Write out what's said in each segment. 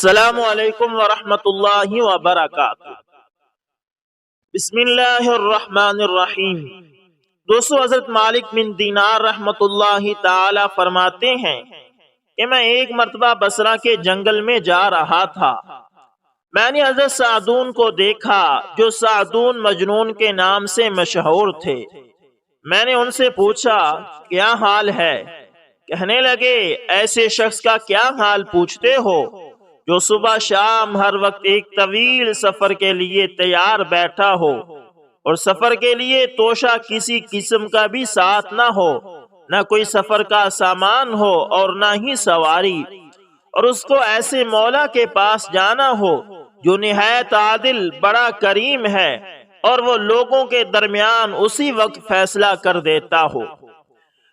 السلام علیکم ورحمۃ اللہ وبرکاتہ۔ بسم اللہ الرحمن الرحیم۔ دوستو، حضرت مالک بن دینار رحمۃ اللہ تعالی فرماتے ہیں کہ میں ایک مرتبہ بصرہ کے جنگل میں جا رہا تھا۔ میں نے حضرت سعدون کو دیکھا جو سعدون مجنون کے نام سے مشہور تھے۔ میں نے ان سے پوچھا کیا حال ہے؟ کہنے لگے ایسے شخص کا کیا حال پوچھتے ہو جو صبح شام ہر وقت ایک طویل سفر کے لیے تیار بیٹھا ہو اور سفر کے لیے توشہ کسی قسم کا بھی ساتھ نہ ہو، نہ کوئی سفر کا سامان ہو اور نہ ہی سواری، اور اس کو ایسے مولا کے پاس جانا ہو جو نہایت عادل بڑا کریم ہے اور وہ لوگوں کے درمیان اسی وقت فیصلہ کر دیتا ہو۔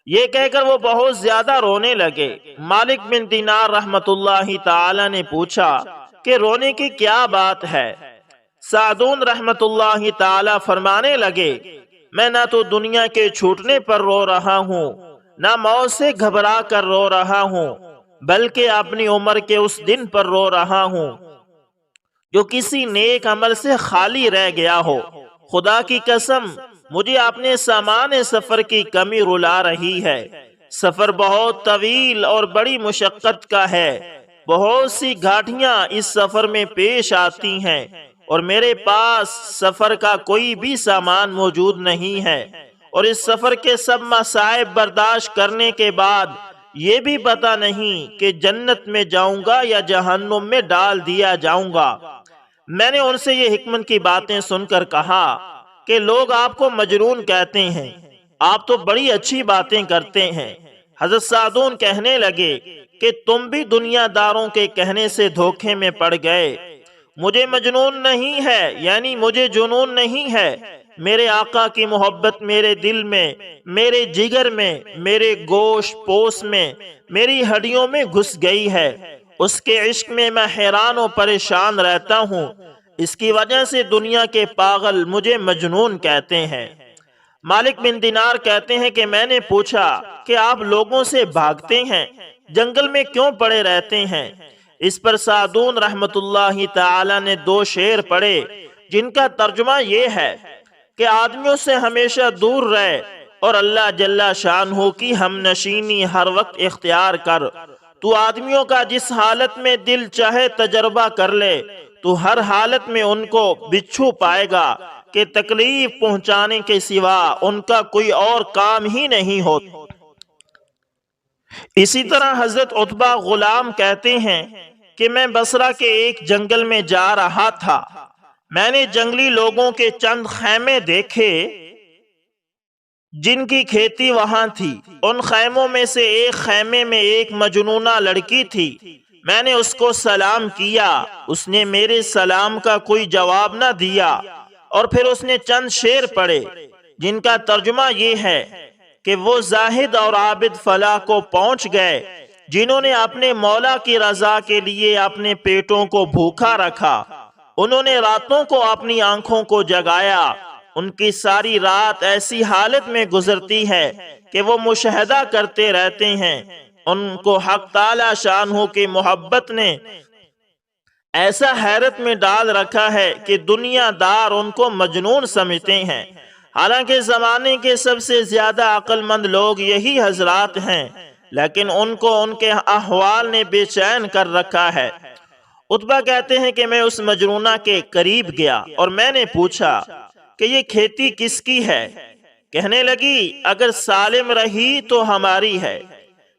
یہ کہہ کر وہ بہت زیادہ رونے لگے۔ مالک بن دینار رحمت اللہ تعالی نے پوچھا کہ رونے کی کیا بات ہے؟ سعدون رحمت اللہ تعالی فرمانے لگے میں نہ تو دنیا کے چھوٹنے پر رو رہا ہوں، نہ موت سے گھبرا کر رو رہا ہوں، بلکہ اپنی عمر کے اس دن پر رو رہا ہوں جو کسی نیک عمل سے خالی رہ گیا ہو۔ خدا کی قسم مجھے اپنے سامان سفر کی کمی رلا رہی ہے۔ سفر بہت طویل اور بڑی مشقت کا ہے، بہت سی گھاٹیاں اس سفر میں پیش آتی ہیں اور میرے پاس سفر کا کوئی بھی سامان موجود نہیں ہے، اور اس سفر کے سب مصائب برداشت کرنے کے بعد یہ بھی پتہ نہیں کہ جنت میں جاؤں گا یا جہنم میں ڈال دیا جاؤں گا۔ میں نے ان سے یہ حکمت کی باتیں سن کر کہا کہ لوگ آپ کو مجنون کہتے ہیں، آپ تو بڑی اچھی باتیں کرتے ہیں۔ حضرت سعدون کہنے لگے کہ تم بھی دنیا داروں کے کہنے سے دھوکے میں پڑ گئے۔ مجھے مجنون نہیں ہے، یعنی مجھے جنون نہیں ہے۔ میرے آقا کی محبت میرے دل میں، میرے جگر میں، میرے گوشت پوش میں، میری ہڈیوں میں گھس گئی ہے۔ اس کے عشق میں میں حیران و پریشان رہتا ہوں، اس کی وجہ سے دنیا کے پاگل مجھے مجنون کہتے ہیں۔ مالک بن دینار کہتے ہیں کہ میں نے پوچھا کہ آپ لوگوں سے بھاگتے ہیں، جنگل میں کیوں پڑے رہتے ہیں؟ اس پر سعدون رحمت اللہ تعالی نے 2 شعر پڑھے جن کا ترجمہ یہ ہے کہ آدمیوں سے ہمیشہ دور رہ اور اللہ جل شانہ کی ہم نشینی ہر وقت اختیار کر۔ تو آدمیوں کا جس حالت میں دل چاہے تجربہ کر لے، تو ہر حالت میں ان کو بچھو پائے گا کہ تکلیف پہنچانے کے سوا ان کا کوئی اور کام ہی نہیں ہوتا۔ اسی طرح حضرت عتبہ غلام کہتے ہیں کہ میں بصرہ کے ایک جنگل میں جا رہا تھا۔ میں نے جنگلی لوگوں کے چند خیمے دیکھے جن کی کھیتی وہاں تھی۔ ان خیموں میں سے ایک خیمے میں ایک مجنونہ لڑکی تھی۔ میں نے اس کو سلام کیا، اس نے میرے سلام کا کوئی جواب نہ دیا، اور پھر اس نے چند شعر پڑھے جن کا ترجمہ یہ ہے کہ وہ زاہد اور عابد فلاح کو پہنچ گئے جنہوں نے اپنے مولا کی رضا کے لیے اپنے پیٹوں کو بھوکا رکھا۔ انہوں نے راتوں کو اپنی آنکھوں کو جگایا، ان کی ساری رات ایسی حالت میں گزرتی ہے کہ وہ مشاہدہ کرتے رہتے ہیں۔ ان کو حق تعالی شانہ کی محبت نے ایسا حیرت میں ڈال رکھا ہے کہ دنیا دار ان کو مجنون سمجھتے ہیں، حالانکہ زمانے کے سب سے زیادہ عقل مند لوگ یہی حضرات ہیں، لیکن ان کو ان کے احوال نے بے چین کر رکھا ہے۔ عتبہ کہتے ہیں کہ میں اس مجنونہ کے قریب گیا اور میں نے پوچھا کہ یہ کھیتی کس کی ہے؟ کہنے لگی اگر سالم رہی تو ہماری ہے۔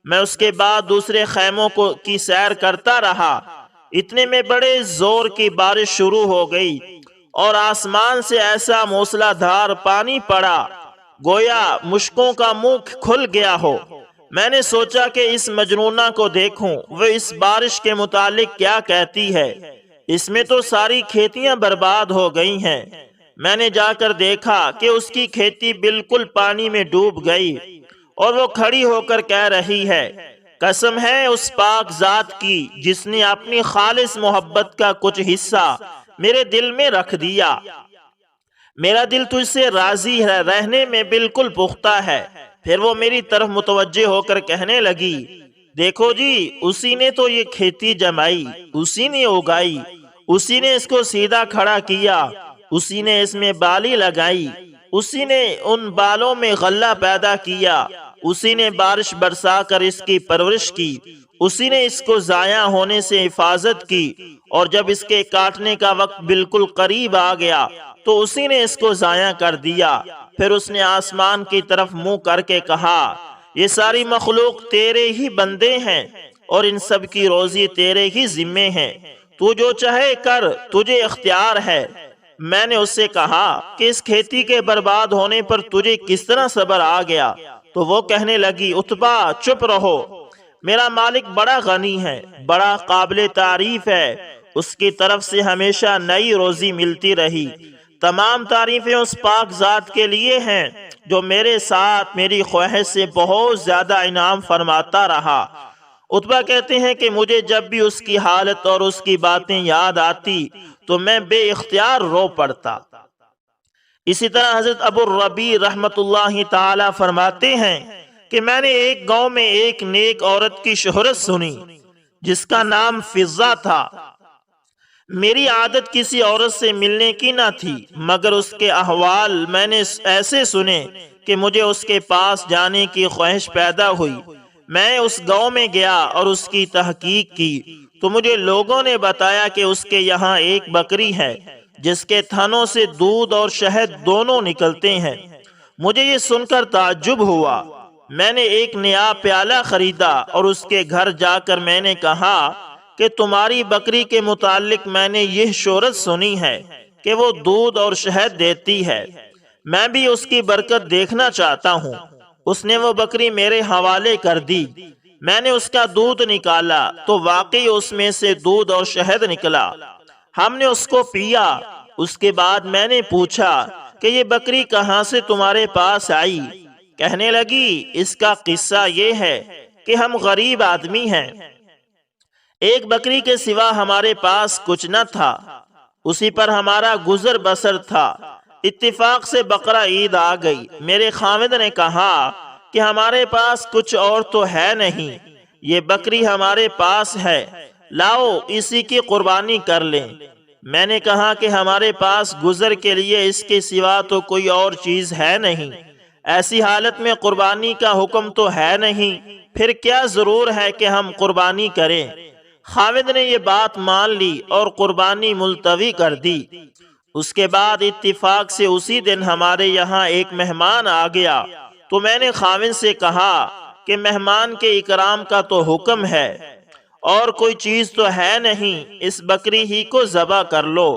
میں اس کے بعد دوسرے خیموں کی سیر کرتا رہا۔ اتنے میں بڑے زور کی بارش شروع ہو گئی اور آسمان سے ایسا موسلا دھار پانی پڑا گویا مشکوں کا منہ کھل گیا ہو۔ میں نے سوچا کہ اس مجنونہ کو دیکھوں وہ اس بارش کے متعلق کیا کہتی ہے، اس میں تو ساری کھیتیاں برباد ہو گئی ہیں۔ میں نے جا کر دیکھا کہ اس کی کھیتی بالکل پانی میں ڈوب گئی اور وہ کھڑی ہو کر کہہ رہی ہے قسم ہے اس پاک ذات کی جس نے اپنی خالص محبت کا کچھ حصہ میرے دل میں رکھ دیا، میرا دل تجھ سے راضی ہے، رہنے میں بالکل پختہ ہے۔ پھر وہ میری طرف متوجہ ہو کر کہنے لگی دیکھو جی، اسی نے تو یہ کھیتی جمائی، اسی نے اگائی، اسی نے اس کو سیدھا کھڑا کیا، اسی نے اس میں بالی لگائی، اسی نے ان بالوں میں غلہ پیدا کیا، اسی نے بارش برسا کر اس کی پرورش کی، اسی نے اس کو ضائع ہونے سے حفاظت کی، اور جب اس کے کاٹنے کا وقت بالکل قریب آ گیا تو اسی نے اس کو ضائع کر دیا۔ پھر اس نے آسمان کی طرف منہ کر کے کہا، یہ ساری مخلوق تیرے ہی بندے ہیں اور ان سب کی روزی تیرے ہی ذمے ہیں، تو جو چاہے کر، تجھے اختیار ہے۔ میں نے اس سے کہا کہ اس کھیتی کے برباد ہونے پر تجھے کس طرح صبر آ گیا؟ تو وہ کہنے لگی، عتبہ چپ رہو، میرا مالک بڑا غنی ہے، بڑا قابل تعریف ہے، اس کی طرف سے ہمیشہ نئی روزی ملتی رہی۔ تمام تعریفیں اس پاک ذات کے لیے ہیں جو میرے ساتھ میری خواہش سے بہت زیادہ انعام فرماتا رہا۔ عتبہ کہتے ہیں کہ مجھے جب بھی اس کی حالت اور اس کی باتیں یاد آتی تو میں بے اختیار رو پڑتا۔ اسی طرح حضرت ابو الربیع رحمت اللہ تعالی فرماتے ہیں کہ میں نے ایک گاؤں میں ایک نیک عورت کی شہرت سنی جس کا نام فضہ تھا۔ میری عادت کسی عورت سے ملنے کی نہ تھی، مگر اس کے احوال میں نے ایسے سنے کہ مجھے اس کے پاس جانے کی خواہش پیدا ہوئی۔ میں اس گاؤں میں گیا اور اس کی تحقیق کی تو مجھے لوگوں نے بتایا کہ اس کے یہاں ایک بکری ہے جس کے تھنوں سے دودھ اور شہد دونوں نکلتے ہیں۔ مجھے یہ سن کر تعجب ہوا۔ میں نے ایک نیا پیالہ خریدا اور اس کے گھر جا کر میں نے کہا کہ تمہاری بکری کے متعلق میں نے یہ شہرت سنی ہے کہ وہ دودھ اور شہد دیتی ہے، میں بھی اس کی برکت دیکھنا چاہتا ہوں۔ اس نے وہ بکری میرے حوالے کر دی۔ میں نے اس کا دودھ نکالا تو واقعی اس میں سے دودھ اور شہد نکلا۔ ہم نے اس کو پیا۔ اس کے بعد میں نے پوچھا کہ یہ بکری کہاں سے تمہارے پاس آئی؟ کہنے لگی، اس کا قصہ یہ ہے کہ ہم غریب آدمی ہیں، ایک بکری کے سوا ہمارے پاس کچھ نہ تھا، اسی پر ہمارا گزر بسر تھا۔ اتفاق سے بقرہ عید آ گئی۔ میرے خاوند نے کہا کہ ہمارے پاس کچھ اور تو ہے نہیں، یہ بکری ہمارے پاس ہے، لاؤ اسی کی قربانی کر لیں۔ میں نے کہا کہ ہمارے پاس گزر کے لیے اس کے سوا تو کوئی اور چیز ہے نہیں، ایسی حالت میں قربانی کا حکم تو ہے نہیں، پھر کیا ضرور ہے کہ ہم قربانی کریں؟ خاوند نے یہ بات مان لی اور قربانی ملتوی کر دی۔ اس کے بعد اتفاق سے اسی دن ہمارے یہاں ایک مہمان آ گیا تو میں نے خاوند سے کہا کہ مہمان کے اکرام کا تو حکم ہے اور کوئی چیز تو ہے نہیں، اس بکری ہی کو ذبح کر لو۔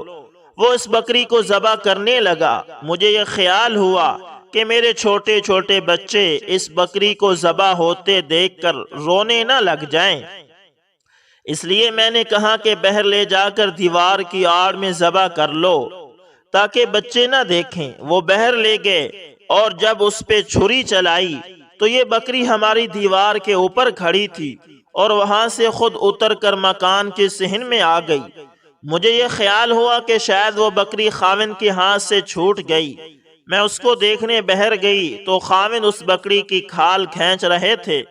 وہ اس بکری کو ذبح کرنے لگا۔ مجھے یہ خیال ہوا کہ میرے چھوٹے چھوٹے بچے اس بکری کو ذبح ہوتے دیکھ کر رونے نہ لگ جائیں، اس لیے میں نے کہا کہ بہر لے جا کر دیوار کی آڑ میں ذبح کر لو تاکہ بچے نہ دیکھیں۔ وہ بہر لے گئے اور جب اس پہ چھری چلائی تو یہ بکری ہماری دیوار کے اوپر کھڑی تھی اور وہاں سے خود اتر کر مکان کے صحن میں آ گئی۔ مجھے یہ خیال ہوا کہ شاید وہ بکری خاوند کے ہاتھ سے چھوٹ گئی۔ میں اس کو دیکھنے بہر گئی تو خاوند اس بکری کی کھال کھینچ رہے تھے۔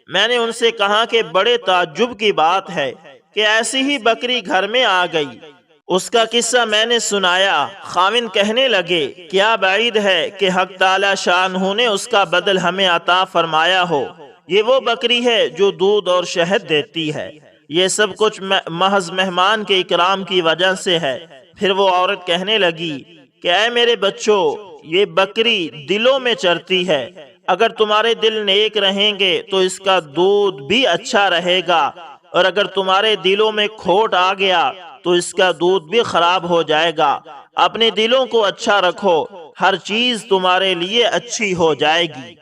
میں نے ان سے کہا کہ بڑے تعجب کی بات ہے کہ ایسی ہی بکری گھر میں آ گئی۔ اس کا قصہ میں نے سنایا۔ خاوند کہنے لگے، کیا بعید ہے کہ حق تعالی شانہ نے اس کا بدل ہمیں عطا فرمایا ہو، یہ وہ بکری ہے جو دودھ اور شہد دیتی ہے۔ یہ سب کچھ محض مہمان کے اکرام کی وجہ سے ہے۔ پھر وہ عورت کہنے لگی کہ اے میرے بچوں، یہ بکری دلوں میں چرتی ہے، اگر تمہارے دل نیک رہیں گے تو اس کا دودھ بھی اچھا رہے گا، اور اگر تمہارے دلوں میں کھوٹ آ گیا تو اس کا دودھ بھی خراب ہو جائے گا۔ اپنے دلوں کو اچھا رکھو، ہر چیز تمہارے لیے اچھی ہو جائے گی۔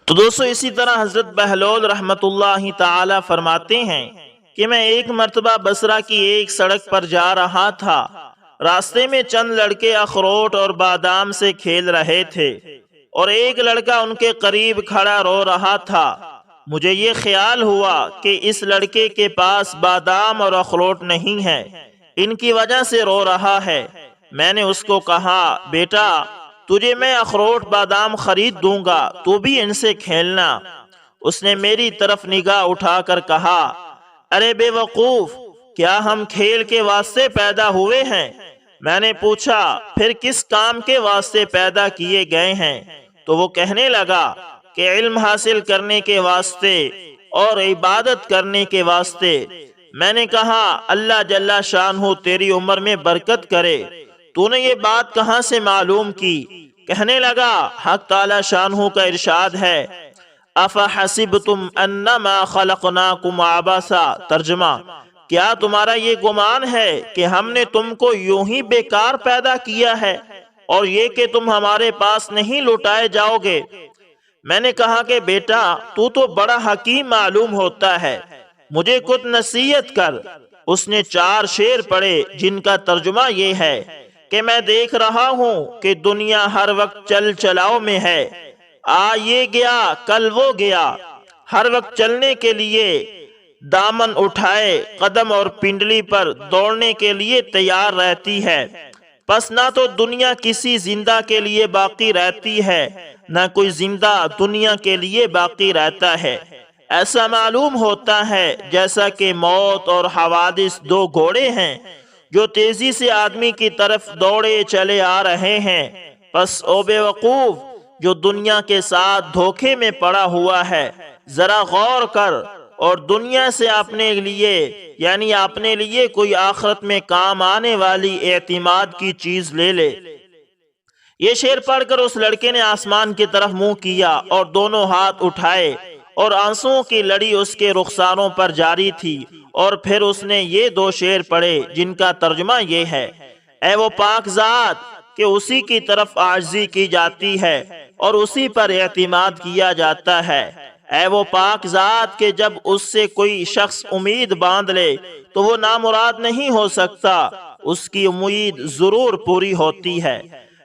تو دوستو اسی طرح حضرت بہلول رحمت اللہ تعالی فرماتے ہیں کہ میں ایک مرتبہ بصرہ کی ایک سڑک پر جا رہا تھا۔ راستے میں چند لڑکے اخروٹ اور بادام سے کھیل رہے تھے اور ایک لڑکا ان کے قریب کھڑا رو رہا تھا۔ مجھے یہ خیال ہوا کہ اس لڑکے کے پاس بادام اور اخروٹ نہیں ہے، ان کی وجہ سے رو رہا ہے۔ میں نے اس کو کہا، بیٹا تجھے میں اخروٹ بادام خرید دوں گا، تو بھی ان سے کھیلنا۔ اس نے میری طرف نگاہ اٹھا کر کہا، ارے بے وقوف، کیا ہم کھیل کے واسطے پیدا ہوئے ہیں؟ میں نے پوچھا، پھر کس کام کے واسطے پیدا کیے گئے ہیں؟ تو وہ کہنے لگا کہ علم حاصل کرنے کے واسطے اور عبادت کرنے کے واسطے۔ میں نے کہا، اللہ جل شانہ تیری عمر میں برکت کرے، تو نے یہ بات کہاں سے معلوم کی؟ کہنے لگا، حق تعالی شانہ کا ارشاد ہے، افحسبتم انما خلقناکم عبثا، ترجمہ، کیا تمہارا یہ گمان ہے کہ ہم نے تم کو یوں ہی بیکار پیدا کیا ہے اور یہ کہ تم ہمارے پاس نہیں لوٹائے جاؤ گے؟ میں نے کہا کہ بیٹا، تو بڑا حکیم معلوم ہوتا ہے، مجھے کچھ نصیحت کر۔ اس نے 4 شعر پڑھے جن کا ترجمہ یہ ہے کہ میں دیکھ رہا ہوں کہ دنیا ہر وقت چل چلاؤ میں ہے، یہ گیا کل وہ گیا، ہر وقت چلنے کے لیے دامن اٹھائے قدم اور پنڈلی پر دوڑنے کے لیے تیار رہتی ہے، پس نہ تو دنیا کسی زندہ کے لیے باقی رہتی ہے، نہ کوئی زندہ دنیا کے لیے باقی رہتا ہے۔ ایسا معلوم ہوتا ہے جیسا کہ موت اور حوادث 2 گھوڑے ہیں جو تیزی سے آدمی کی طرف دوڑے چلے آ رہے ہیں۔ پس او بے وقوف جو دنیا کے ساتھ دھوکے میں پڑا ہوا ہے، ذرا غور کر اور دنیا سے اپنے لیے کوئی آخرت میں کام آنے والی اعتماد کی چیز لے لے۔ یہ شعر پڑھ کر اس لڑکے نے آسمان کی طرف منہ کیا اور دونوں ہاتھ اٹھائے اور آنسوؤں کی لڑی اس کے رخساروں پر جاری تھی، اور پھر اس نے یہ 2 شعر پڑھے جن کا ترجمہ یہ ہے، اے وہ پاک ذات کہ اسی کی طرف عاجزی کی جاتی ہے اور اسی پر اعتماد کیا جاتا ہے، اے وہ پاک ذات کہ جب اس سے کوئی شخص امید باندھ لے تو وہ نامراد نہیں ہو سکتا، اس کی امید ضرور پوری ہوتی ہے۔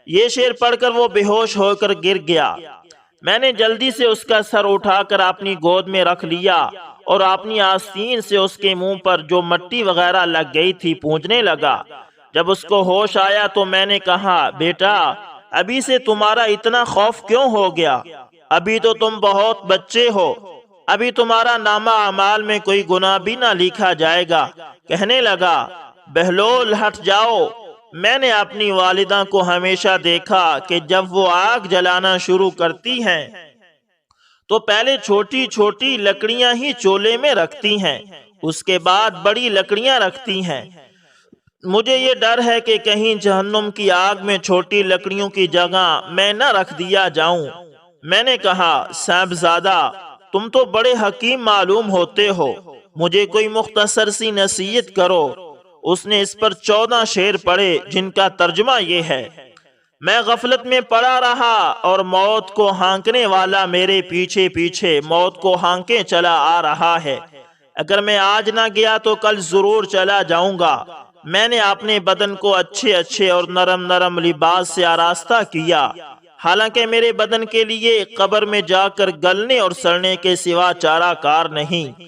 یہ شعر پڑھ کر وہ بے ہوش ہو کر گر گیا۔ میں نے جلدی سے اس کا سر اٹھا کر اپنی گود میں رکھ لیا اور اپنی آستین سے اس کے منہ پر جو مٹی وغیرہ لگ گئی تھی پونجنے لگا۔ جب اس کو ہوش آیا تو میں نے کہا، بیٹا، ابھی سے تمہارا اتنا خوف کیوں ہو گیا؟ ابھی تو تم بہت بچے ہو، ابھی تمہارا نامہ اعمال میں کوئی گناہ بھی نہ لکھا جائے گا۔ کہنے لگا، بہلول ہٹ جاؤ، میں نے اپنی والدہ کو ہمیشہ دیکھا کہ جب وہ آگ جلانا شروع کرتی ہیں تو پہلے چھوٹی چھوٹی لکڑیاں ہی چولہے میں رکھتی ہیں، اس کے بعد بڑی لکڑیاں رکھتی ہیں۔ مجھے یہ ڈر ہے کہ کہیں جہنم کی آگ میں چھوٹی لکڑیوں کی جگہ میں نہ رکھ دیا جاؤں۔ میں نے کہا، صاحبزادہ، تم تو بڑے حکیم معلوم ہوتے ہو، مجھے کوئی مختصر سی نصیحت کرو۔ اس نے اس پر 14 شعر پڑھے جن کا ترجمہ یہ ہے، میں غفلت میں پڑا رہا اور موت کو ہانکنے والا میرے پیچھے پیچھے موت کو ہانکے چلا آ رہا ہے، اگر میں آج نہ گیا تو کل ضرور چلا جاؤں گا۔ میں نے اپنے بدن کو اچھے اچھے اور نرم نرم لباس سے آراستہ کیا، حالانکہ میرے بدن کے لیے قبر میں جا کر گلنے اور سڑنے کے سوا چارہ کار نہیں۔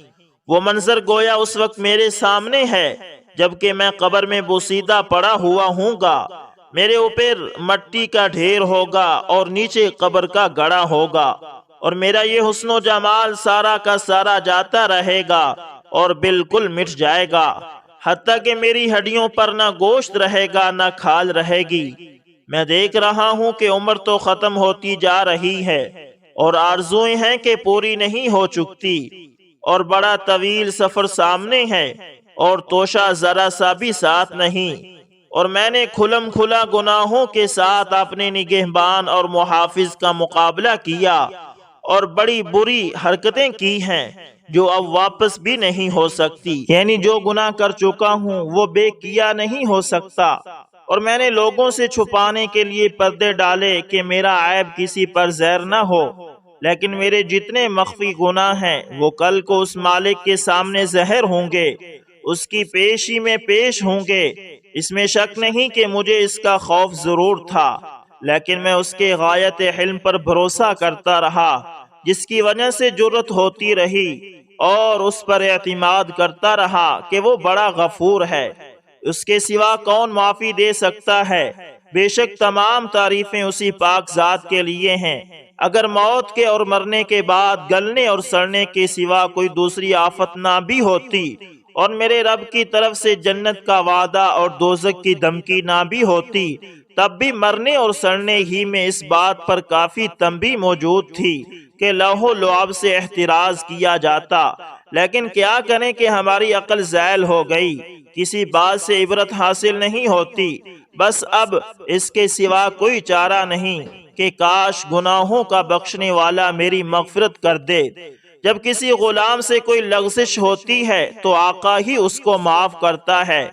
وہ منظر گویا اس وقت میرے سامنے ہے جبکہ میں قبر میں بوسیدہ پڑا ہوا ہوں گا، میرے اوپر مٹی کا ڈھیر ہوگا اور نیچے قبر کا گڑھا ہوگا، اور میرا یہ حسن و جمال سارا کا سارا جاتا رہے گا اور بالکل مٹ جائے گا، حتیٰ کہ میری ہڈیوں پر نہ گوشت رہے گا نہ کھال رہے گی۔ میں دیکھ رہا ہوں کہ عمر تو ختم ہوتی جا رہی ہے اور آرزوئیں ہیں کہ پوری نہیں ہو چکتی، اور بڑا طویل سفر سامنے ہے اور توشہ ذرا سا بھی ساتھ نہیں، اور میں نے کھلم کھلا گناہوں کے ساتھ اپنے نگہبان اور محافظ کا مقابلہ کیا اور بڑی بری حرکتیں کی ہیں جو اب واپس بھی نہیں ہو سکتی، یعنی جو گناہ کر چکا ہوں وہ بے کیا نہیں ہو سکتا، اور میں نے لوگوں سے چھپانے کے لیے پردے ڈالے کہ میرا عیب کسی پر زہر نہ ہو، لیکن میرے جتنے مخفی گناہ ہیں وہ کل کو اس مالک کے سامنے زہر ہوں گے، اس کی پیشی میں پیش ہوں گے۔ اس میں شک نہیں کہ مجھے اس کا خوف ضرور تھا، لیکن میں اس کے غایت حلم پر بھروسہ کرتا رہا، جس کی وجہ سے جرأت ہوتی رہی، اور اس پر اعتماد کرتا رہا کہ وہ بڑا غفور ہے، اس کے سوا کون معافی دے سکتا ہے۔ بے شک تمام تعریفیں اسی پاک ذات کے لیے ہیں۔ اگر موت کے اور مرنے کے بعد گلنے اور سڑنے کے سوا کوئی دوسری آفت نہ بھی ہوتی اور میرے رب کی طرف سے جنت کا وعدہ اور دوزخ کی دھمکی نہ بھی ہوتی، تب بھی مرنے اور سڑنے ہی میں اس بات پر کافی تنبیہ موجود تھی کہ لوح و لعاب سے احتراز کیا جاتا، لیکن کیا کریں کہ ہماری عقل زائل ہو گئی، کسی بات سے عبرت حاصل نہیں ہوتی۔ بس اب اس کے سوا کوئی چارہ نہیں کہ کاش گناہوں کا بخشنے والا میری مغفرت کر دے۔ جب کسی غلام سے کوئی لغزش ہوتی ہے تو آقا ہی اس کو معاف کرتا ہے۔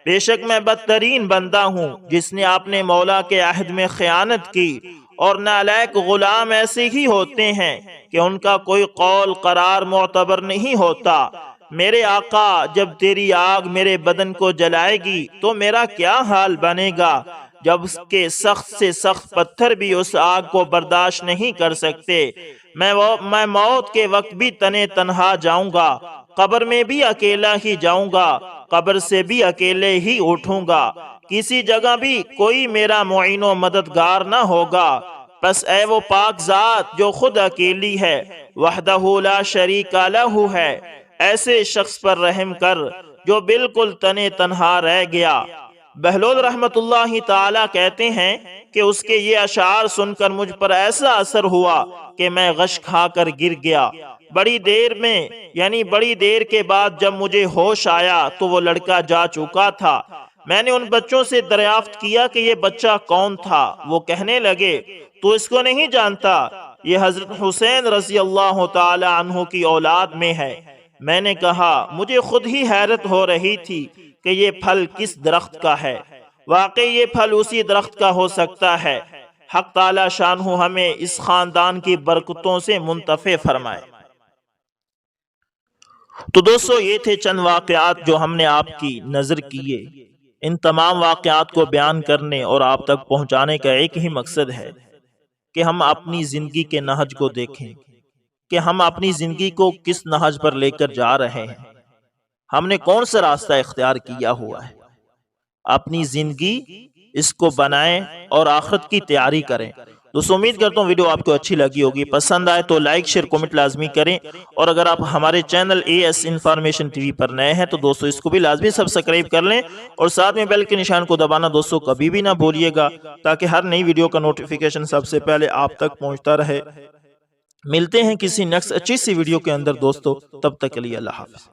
بے شک میں بدترین بندہ ہوں جس نے اپنے مولا کے عہد میں خیانت کی، اور نالائق غلام ایسے ہی ہوتے ہیں کہ ان کا کوئی قول قرار معتبر نہیں ہوتا۔ میرے آقا، جب تیری آگ میرے بدن کو جلائے گی تو میرا کیا حال بنے گا، جب اس کے سخت سے سخت پتھر بھی اس آگ کو برداشت نہیں کر سکتے۔ میں موت کے وقت بھی تنے تنہا جاؤں گا، قبر میں بھی اکیلا ہی جاؤں گا، قبر سے بھی اکیلے ہی اٹھوں گا، کسی جگہ بھی کوئی میرا معین و مددگار نہ ہوگا۔ بس اے وہ پاک ذات جو خود اکیلی ہے، وحدہ لا شریک لہ ہے، ایسے شخص پر رحم کر جو بالکل تنے تنہا رہ گیا۔ بہلول رحمت اللہ تعالی کہتے ہیں کہ اس کے یہ اشعار سن کر مجھ پر ایسا اثر ہوا کہ میں غش کھا کر گر گیا۔ بڑی دیر کے بعد جب مجھے ہوش آیا تو وہ لڑکا جا چکا تھا۔ میں نے ان بچوں سے دریافت کیا کہ یہ بچہ کون تھا۔ وہ کہنے لگے، تو اس کو نہیں جانتا؟ یہ حضرت حسین رضی اللہ تعالی عنہ کی اولاد میں ہے۔ میں نے کہا، مجھے خود ہی حیرت ہو رہی تھی کہ یہ پھل کس درخت کا ہے۔ واقعی یہ پھل اسی درخت کا ہو سکتا ہے۔ حق تعالی شانہ ہمیں اس خاندان کی برکتوں سے منتفع فرمائے۔ تو دوستو، یہ تھے چند واقعات جو ہم نے آپ کی نظر کیے۔ ان تمام واقعات کو بیان کرنے اور آپ تک پہنچانے کا ایک ہی مقصد ہے کہ ہم اپنی زندگی کے نہج کو دیکھیں کہ ہم اپنی زندگی کو کس نہج پر لے کر جا رہے ہیں، ہم نے کون سا راستہ اختیار کیا ہوا ہے۔ اپنی زندگی اس کو بنائیں اور آخرت کی تیاری کریں۔ دوستو، امید کرتا ہوں ویڈیو آپ کو اچھی لگی ہوگی۔ پسند آئے تو لائک شیئر کومنٹ لازمی کریں، اور اگر آپ ہمارے چینل AS انفارمیشن TV پر نئے ہیں تو دوستو اس کو بھی لازمی سبسکرائب کر لیں، اور ساتھ میں بیل کے نشان کو دبانا دوستو کبھی بھی نہ بھولیے گا، تاکہ ہر نئی ویڈیو کا نوٹیفیکیشن سب سے پہلے آپ تک پہنچتا رہے۔ ملتے ہیں کسی نیکسٹ اچھی سی ویڈیو کے اندر دوستو، تب تک کے لیے اللہ حافظ۔